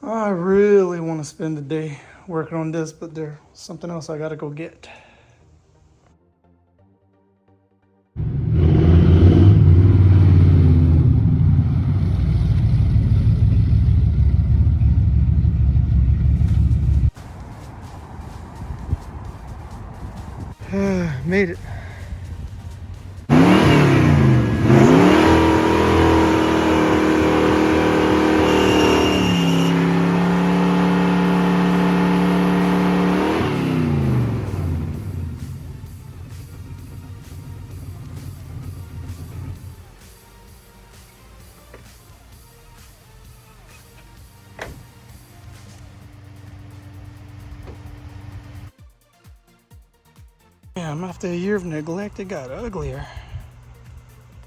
I really want to spend the day working on this, but there's something else I gotta go get. Made it. Damn, after a year of neglect, it got uglier.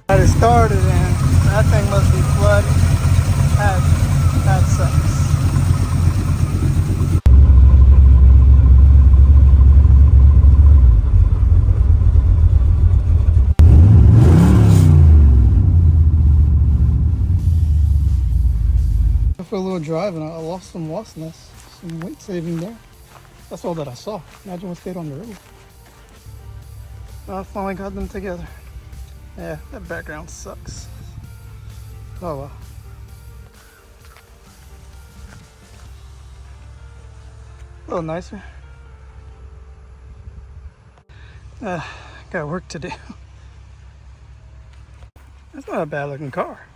Got it started and that thing must be flooding. That sucks. For a little drive and I lost some lostness, some weight saving there. That's all that I saw. Imagine what stayed on the road. I finally got them together. Yeah, that background sucks. Oh well. A little nicer. Got work to do. That's not a bad looking car.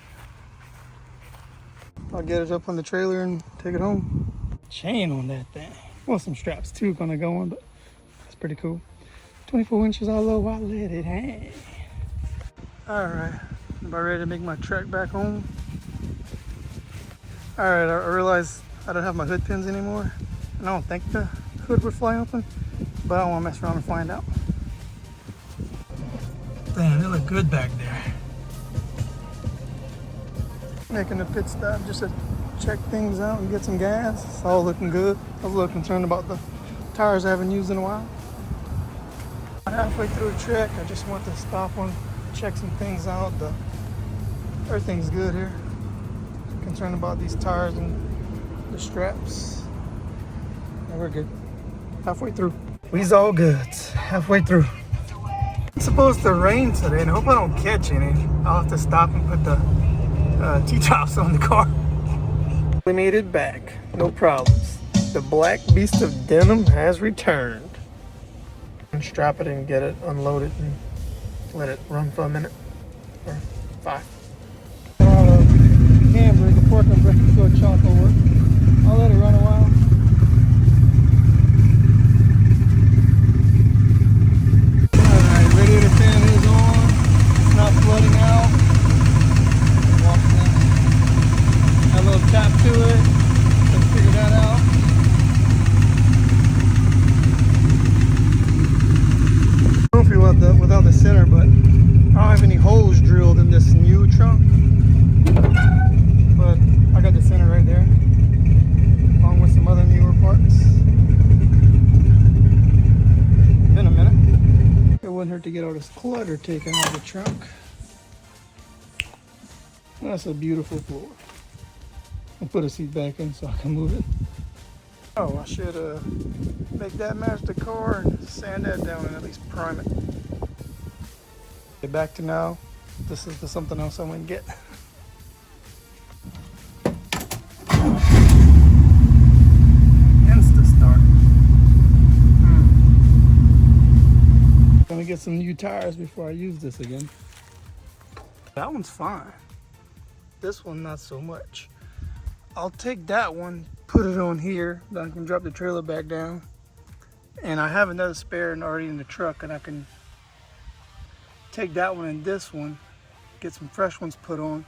I'll get it up on the trailer and take it home. Chain on that thing. Well, some straps too gonna go on, but that's pretty cool. 24 inches all low, I let it hang. Alright, about ready to make my trek back home. Alright, I realized I don't have my hood pins anymore. And I don't think the hood would fly open, but I don't want to mess around and find out. Damn, they look good back there. Making a pit stop just to check things out and get some gas. It's all looking good. I was a little concerned about the tires I haven't used in a while. Halfway through the trek, I just want to stop and check some things out. Everything's good here. Concerned about these tires and the straps. Yeah, we're good. Halfway through. We's all good. Halfway through. It's supposed to rain today, and I hope I don't catch any. I'll have to stop and put the T-tops on the car. We made it back. No problems. The black beast of denim has returned. Strap it and get it unloaded and let it run for a minute or 5. Handbrake, the fork and brake is so chock over. I'll let it run a while. Alright, radiator fan is on. It's not flooding out. Wash that. Add a little tap to it. Let's figure that out. Without the center, but I don't have any holes drilled in this new trunk, but I got the center right there along with some other newer parts. Been a minute. It wouldn't hurt to get all this clutter taken out of the trunk. That's a beautiful floor. I'll put a seat back in so I can move it. Oh, I should make that match the car and sand that down and at least prime it. Get back to now. This is the something else I went and get. Insta start. Gonna get some new tires before I use this again. That one's fine. This one not so much. I'll take that one, put it on here, then I can drop the trailer back down. And I have another spare already in the truck, and I can take that one and this one, get some fresh ones put on,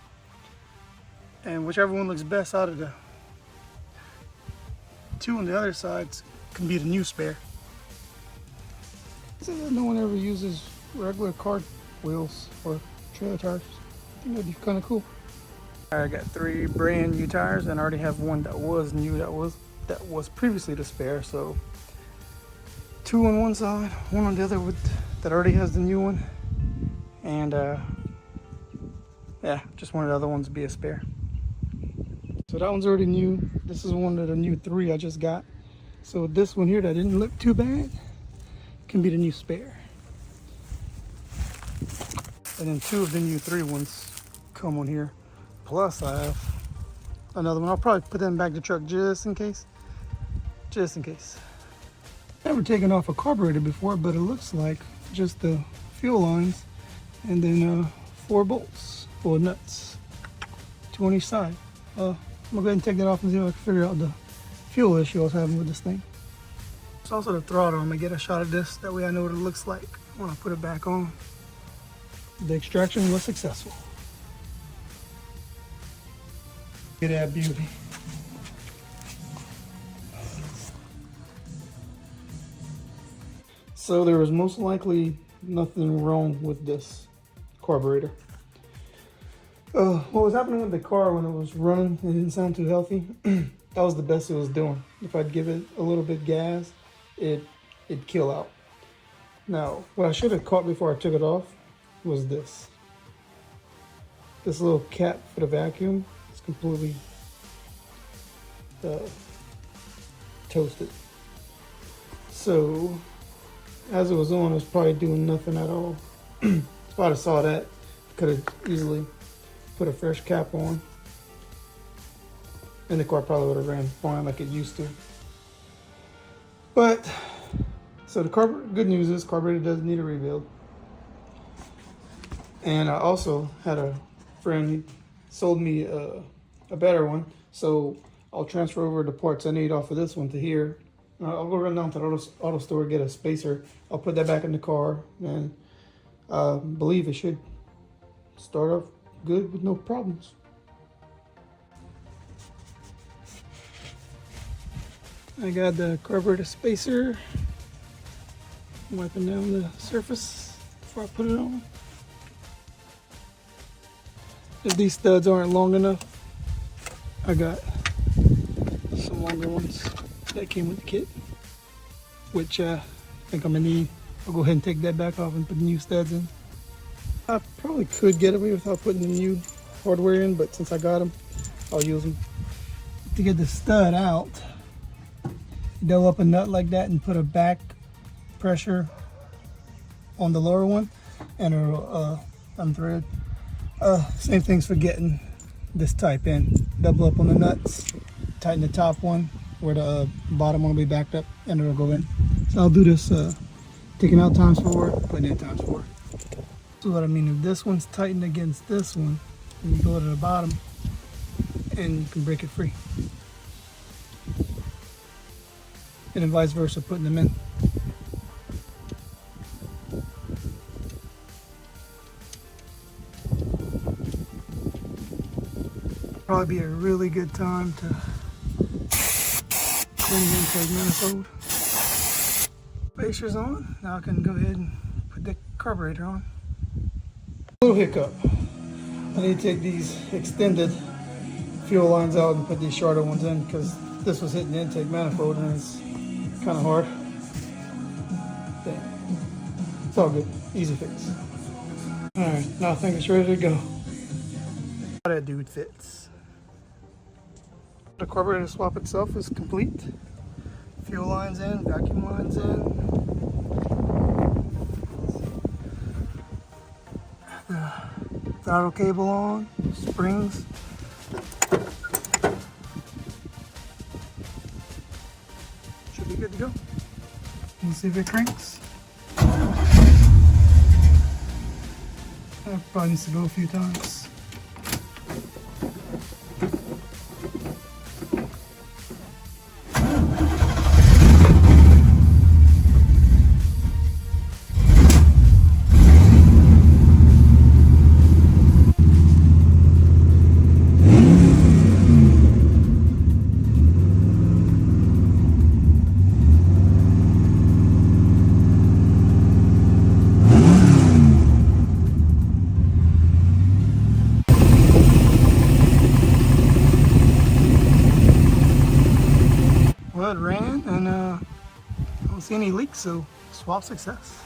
and whichever one looks best out of the two on the other sides can be the new spare. So no one ever uses regular car wheels or trailer tires. I think that'd be kind of cool. I got 3 brand new tires, and I already have one that was new, that was previously the spare. So 2 on one side, 1 on the other that already has the new one, and yeah, just one of the other ones to be a spare. So So that one's already new. This is one of the new 3 I just got. So this one here that didn't look too bad can be the new spare. And then 2 of the new 3 ones come on here. Plus I have another one. I'll probably put that in back of the truck just in case. Just in case. Never taken off a carburetor before, but it looks like just the fuel lines and then 4 bolts, 4 nuts, 2 on each side. I'm gonna go ahead and take that off and see if I can figure out the fuel issue I was having with this thing. It's also the throttle. I'm gonna get a shot of this, that way I know what it looks like when I put it back on. The extraction was successful. Look at that beauty. So there was most likely nothing wrong with this carburetor. What was happening with the car when it was running, it didn't sound too healthy. That was the best it was doing. If I'd give it a little bit gas, it'd kill out. Now, what I should have caught before I took it off was this. This little cap for the vacuum is completely toasted. So, as it was on, it was probably doing nothing at all. If I'd have saw that, could have easily put a fresh cap on, and the car probably would have ran fine like it used to. But, so the good news is carburetor does need a rebuild. And I also had a friend, he sold me a better one, so I'll transfer over the parts I need off of this one to here. I'll go run down to the auto store, get a spacer. I'll put that back in the car, and I believe it should start off good with no problems. I got the carburetor spacer. I'm wiping down the surface before I put it on. If these studs aren't long enough, I got some longer ones that came with the kit, which I think I'm gonna need. I'll go ahead and take that back off and put the new studs in. I probably could get away without putting the new hardware in, but since I got them, I'll use them. To get the stud out, you double up a nut like that and put a back pressure on the lower one, and it'll unthread. Same thing's for getting this type in. Double up on the nuts, tighten the top one where the bottom one will be backed up, and it'll go in. So I'll do this taking out times 4, putting in times 4. So what I mean, if this one's tightened against this one, then you go to the bottom and you can break it free. And then vice versa, putting them in. Probably be a really good time to clean the intake manifold. Spacer's on. Now I can go ahead and put the carburetor on. Little hiccup. I need to take these extended fuel lines out and put these shorter ones in, because this was hitting the intake manifold and it's kind of hard. Damn. It's all good. Easy fix. Alright, now I think it's ready to go. How that dude fits. The carburetor swap itself is complete. Fuel lines in, vacuum lines in. The throttle cable on, springs. Should be good to go. Let's see if it cranks. That probably needs to go a few times. Well, it ran, and I don't see any leaks, so swap success.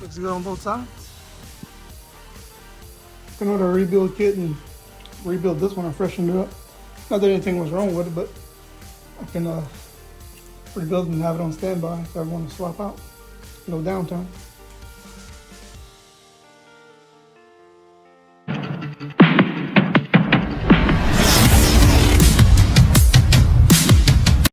Looks good on both sides. can order a rebuild kit and rebuild this one. I freshened it up. Not that anything was wrong with it, but I can rebuild it and have it on standby if I ever want to swap out. No downtime.